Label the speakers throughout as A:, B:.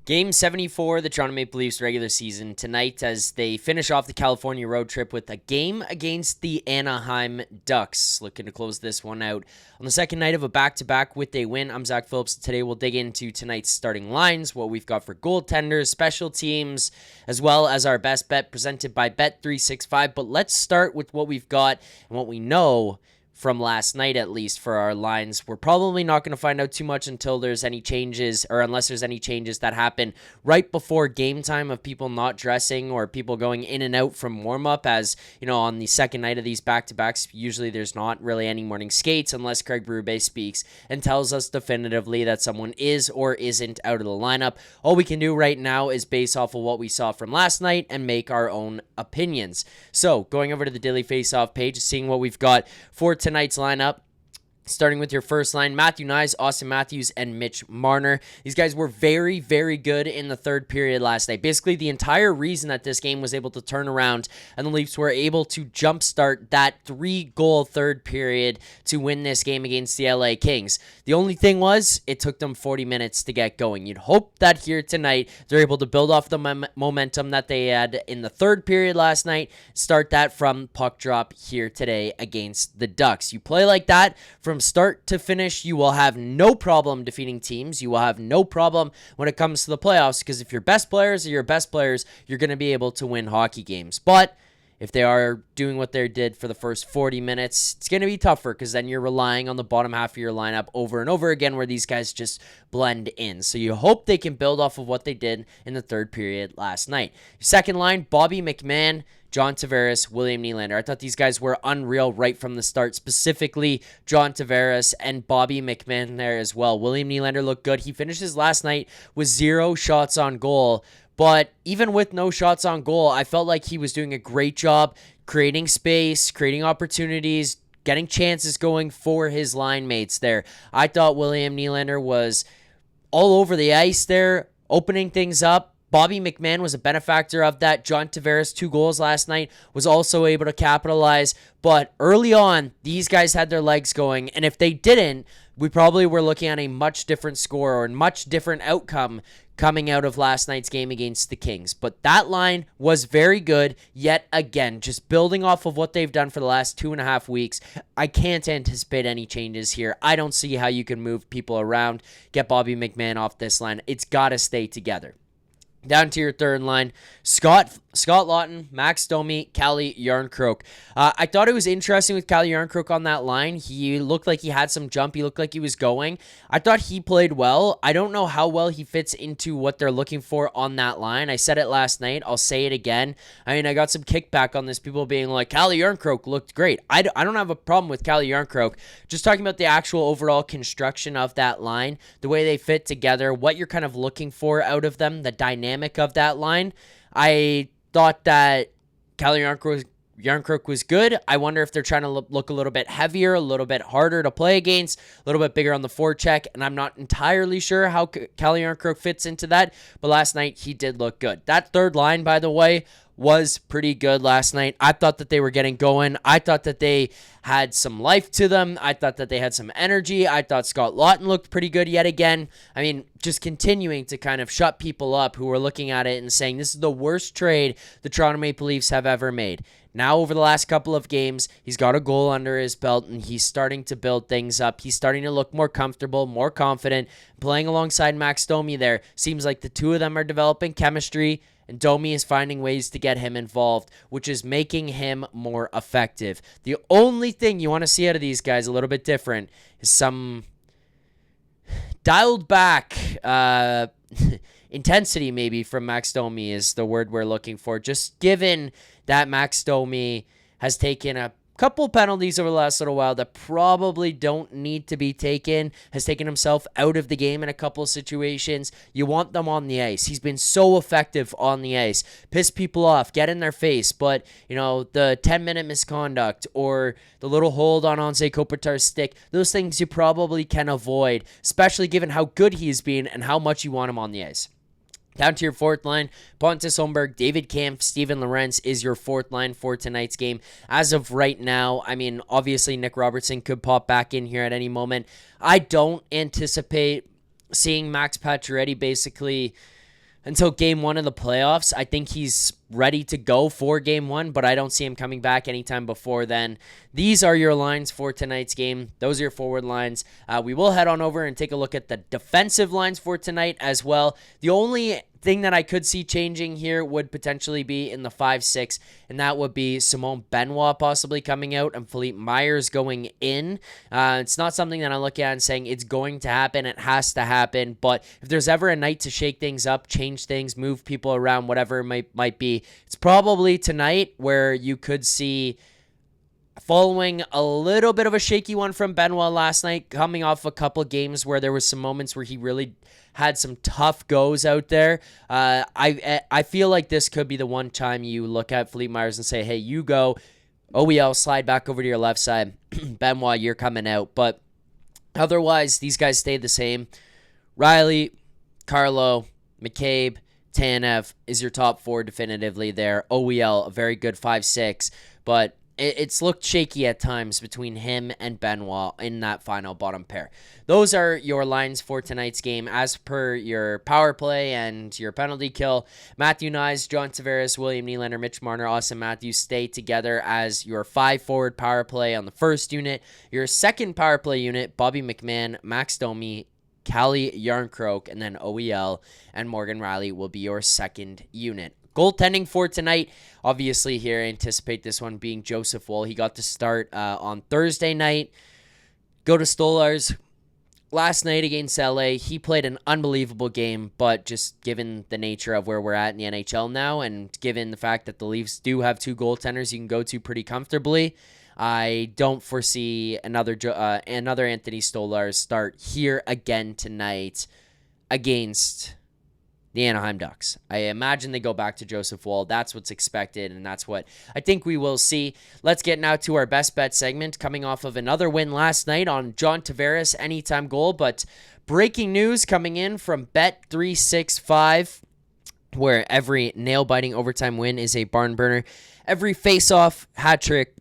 A: Game 74 of the Toronto Maple Leafs regular season tonight as they finish off the California road trip with a game against the Anaheim Ducks. Looking to close this one out on the second night of a back-to-back with a win. I'm Zack Phillips. Today we'll dig into tonight's starting lines, what we've got for goaltenders, special teams, as well as our best bet presented by Bet365. But let's start with what we've got and what we know from last night, at least for our lines. We're probably not going to find out too much until there's any changes, or unless there's any changes that happen right before game time of people not dressing or people going in and out from warm-up. As you know, on the second night of these back-to-backs, usually there's not really any morning skates unless Craig Berube speaks and tells us definitively that someone is or isn't out of the lineup. All we can do right now is base off of what we saw from last night and make our own opinions. So going over to the Daily Faceoff page, seeing what we've got for tonight's lineup. Starting with your first line, Matthew Knies, Austin Matthews, and Mitch Marner. These guys were very, very good in the third period last night. Basically, the entire reason that this game was able to turn around and the Leafs were able to jumpstart that 3-goal third period to win this game against the LA Kings. The only thing was, it took them 40 minutes to get going. You'd hope that here tonight, they're able to build off the momentum that they had in the third period last night, start that from puck drop here today against the Ducks. You play like that from start to finish, you will have no problem defeating teams. You will have no problem when it comes to the playoffs, because if your best players are your best players, you're going to be able to win hockey games. But if they are doing what they did for the first 40 minutes, it's going to be tougher, because then you're relying on the bottom half of your lineup over and over again where these guys just blend in. So you hope they can build off of what they did in the third period last night. Second line, Bobby McMann, John Tavares, William Nylander. I thought these guys were unreal right from the start, specifically John Tavares and Bobby McMann there as well. William Nylander looked good. He finishes last night with 0 shots on goal, but even with no shots on goal, I felt like he was doing a great job creating space, creating opportunities, getting chances going for his line mates there. I thought William Nylander was all over the ice there, opening things up. Bobby McMann was a benefactor of that. John Tavares, 2 goals last night, was also able to capitalize. But early on, these guys had their legs going. And if they didn't, we probably were looking at a much different score or a much different outcome coming out of last night's game against the Kings. But that line was very good. Yet again, just building off of what they've done for the last 2.5 weeks, I can't anticipate any changes here. I don't see how you can move people around, get Bobby McMann off this line. It's got to stay together. Down to your third line, Scott Laughton, Max Domi, Calle Jarnkrok. I thought it was interesting with Calle Jarnkrok on that line. He looked like he had some jump. He looked like he was going. I thought he played well. I don't know how well he fits into what they're looking for on that line. I said it last night. I'll say it again. I mean, I got some kickback on this. People being like, Calle Jarnkrok looked great. I don't have a problem with Calle Jarnkrok. Just talking about the actual overall construction of that line, the way they fit together, what you're kind of looking for out of them, the dynamic of that line. I thought that Calle Jarnkrok was good. I wonder if they're trying to look a little bit heavier, a little bit harder to play against, a little bit bigger on the forecheck, and I'm not entirely sure how Calle Jarnkrok fits into that, but last night he did look good. That third line, by the way, was pretty good last night. I thought that they were getting going. I thought that they had some life to them. I thought that they had some energy. I thought Scott Laughton looked pretty good yet again. I mean, just continuing to kind of shut people up who were looking at it and saying this is the worst trade the Toronto Maple Leafs have ever made. Now, over the last couple of games, he's got a goal under his belt, and he's starting to build things up. He's starting to look more comfortable, more confident. Playing alongside Max Domi there, seems like the two of them are developing chemistry, and Domi is finding ways to get him involved, which is making him more effective. The only thing you want to see out of these guys a little bit different is some dialed back intensity maybe from Max Domi is the word we're looking for. Just given that Max Domi has taken a couple penalties over the last little while that probably don't need to be taken, has taken himself out of the game in a couple of situations. You want them on the ice. He's been so effective on the ice. Piss people off, get in their face, but, you know, the 10-minute misconduct or the little hold on Anze Kopitar's stick, those things you probably can avoid, especially given how good he's been and how much you want him on the ice. Down to your fourth line, Pontus Holmberg, David Kampf, Steven Lorentz is your fourth line for tonight's game. As of right now, I mean, obviously Nick Robertson could pop back in here at any moment. I don't anticipate seeing Max Pacioretty basically until game one of the playoffs. I think he's ready to go for game one, but I don't see him coming back anytime before then. These are your lines for tonight's game. Those are your forward lines. We will head on over and take a look at the defensive lines for tonight as well. The only thing that I could see changing here would potentially be in the 5-6, and that would be Simone Benoit possibly coming out and Philippe Myers going in. It's not something that I look at and saying it's going to happen, it has to happen, but if there's ever a night to shake things up, change things, move people around, whatever it might be, it's probably tonight, where you could see, following a little bit of a shaky one from Benoit last night, coming off a couple games where there was some moments where he really had some tough goes out there. I feel like this could be the one time you look at Philippe Myers and say, hey, you go. OEL, slide back over to your left side. Benoit, you're coming out. But otherwise, these guys stayed the same. Riley, Carlo, McCabe, Tanev is your top four definitively there. OEL, a very good 5-6. But it's looked shaky at times between him and Benoit in that final bottom pair. Those are your lines for tonight's game. As per your power play and your penalty kill, Matthew Nyes, John Tavares, William Nylander, Mitch Marner, Austin Matthews stay together as your 5-forward power play on the first unit. Your second power play unit, Bobby McMahon, Max Domi, Calle Jarnkrok, and then OEL and Morgan Rielly will be your second unit. Goaltending for tonight, obviously here, I anticipate this one being Joseph Woll. He got to start on Thursday night. Go to Stolarz. Last night against LA, he played an unbelievable game, but just given the nature of where we're at in the NHL now, and given the fact that the Leafs do have two goaltenders you can go to pretty comfortably, I don't foresee another Anthony Stolarz start here again tonight against the Anaheim Ducks. I imagine they go back to Joseph Woll. That's what's expected, and that's what I think we will see. Let's get now to our best bet segment, coming off of another win last night on John Tavares anytime goal. But breaking news coming in from Bet365, where every nail-biting overtime win is a barn burner. Every face-off, hat trick,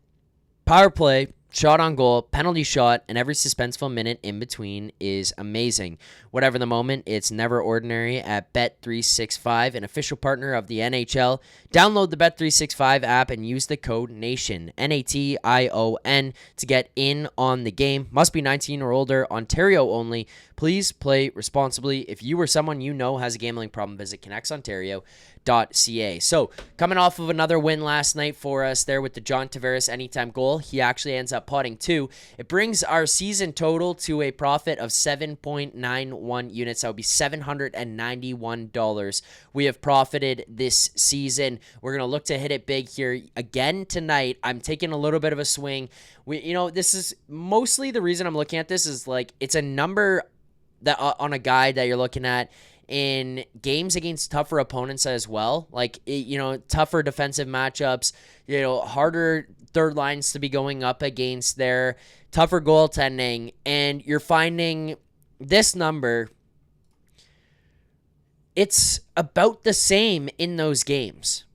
A: power play, shot on goal, penalty shot, and every suspenseful minute in between is amazing. Whatever the moment, it's never ordinary at Bet365, an official partner of the NHL. Download the Bet365 app and use the code NATION, NATION, to get in on the game. Must be 19 or older, Ontario only. Please play responsibly. If you or someone you know has a gambling problem, visit connectsontario.ca. So, coming off of another win last night for us there with the John Tavares anytime goal, he actually ends up potting 2. It brings our season total to a profit of 7.91 units. That would be $791 we have profited this season. We're going to look to hit it big here again tonight. I'm taking a little bit of a swing. This is mostly the reason I'm looking at this is like it's a number that on a guide that you're looking at in games against tougher opponents as well. Like, tougher defensive matchups, harder third lines to be going up against their tougher goaltending. And you're finding this number, it's about the same in those games.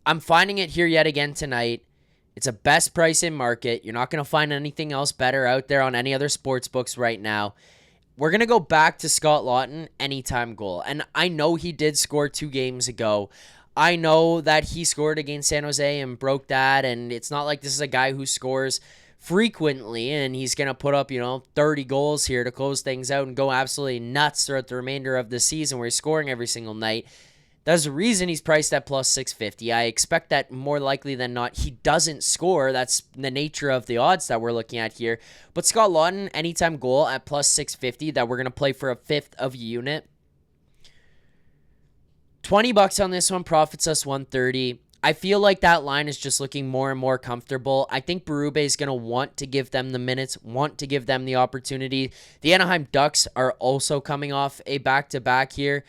A: I'm finding it here yet again tonight. It's a best price in market. You're not going to find anything else better out there on any other sports books right now. We're going to go back to Scott Laughton anytime goal. And I know he did score 2 games ago. I know that he scored against San Jose and broke that. And it's not like this is a guy who scores frequently and he's going to put up, 30 goals here to close things out and go absolutely nuts throughout the remainder of the season where he's scoring every single night. There's a reason he's priced at plus 650. I expect that more likely than not he doesn't score. That's the nature of the odds that we're looking at here. But Scott Laughton, anytime goal at plus 650 that we're going to play for a fifth of a unit. $20 on this one profits us 130. I feel like that line is just looking more and more comfortable. I think Berube is going to want to give them the minutes, want to give them the opportunity. The Anaheim Ducks are also coming off a back-to-back here.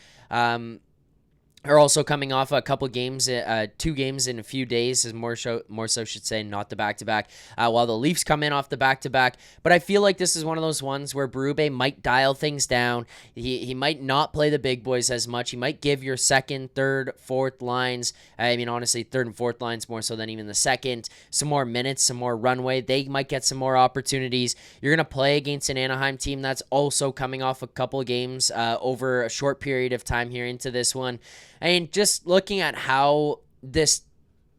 A: are also coming off a couple games, 2 games in a few days, is more so should say, not the back-to-back, while the Leafs come in off the back-to-back. But I feel like this is one of those ones where Berube might dial things down. He might not play the big boys as much. He might give your second, third, fourth lines, I mean, honestly, third and fourth lines more so than even the second, some more minutes, some more runway. They might get some more opportunities. You're going to play against an Anaheim team that's also coming off a couple games over a short period of time here into this one. I mean, just looking at how this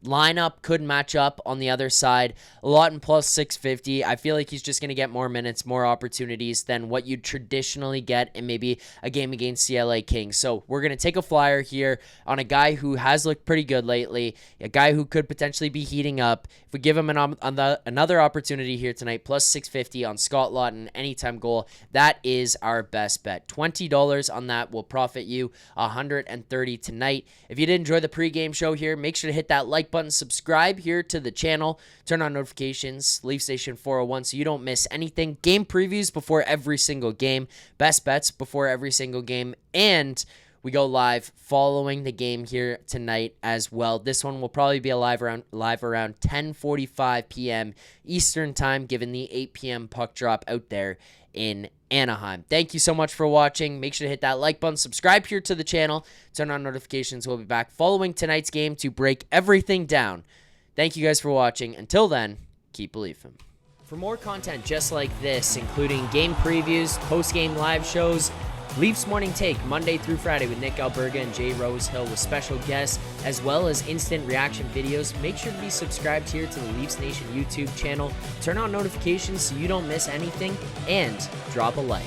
A: lineup could match up on the other side, a lot in plus 650. I feel like he's just going to get more minutes, more opportunities than what you'd traditionally get in maybe a game against the LA Kings. So we're going to take a flyer here on a guy who has looked pretty good lately, a guy who could potentially be heating up. If we give him another opportunity here tonight, plus 650 on Scott Laughton, anytime goal, that is our best bet. $20 on that will profit you $130 tonight. If you did enjoy the pregame show here, make sure to hit that like button, subscribe here to the channel, turn on notifications, Leaf Station 401 so you don't miss anything. Game previews before every single game, best bets before every single game, and we go live following the game here tonight as well. This one will probably be live around 10:45 p.m. Eastern time, given the 8 p.m. puck drop out there in Anaheim. Thank you so much for watching. Make sure to hit that like button, subscribe here to the channel, turn on notifications. We'll be back following tonight's game to break everything down. Thank you guys for watching. Until then, keep believing. For more content just like this, including game previews, post-game live shows, Leafs Morning Take, Monday through Friday with Nick Alberga and Jay Rosehill with special guests, as well as instant reaction videos. Make sure to be subscribed here to the Leafs Nation YouTube channel. Turn on notifications so you don't miss anything, and drop a like.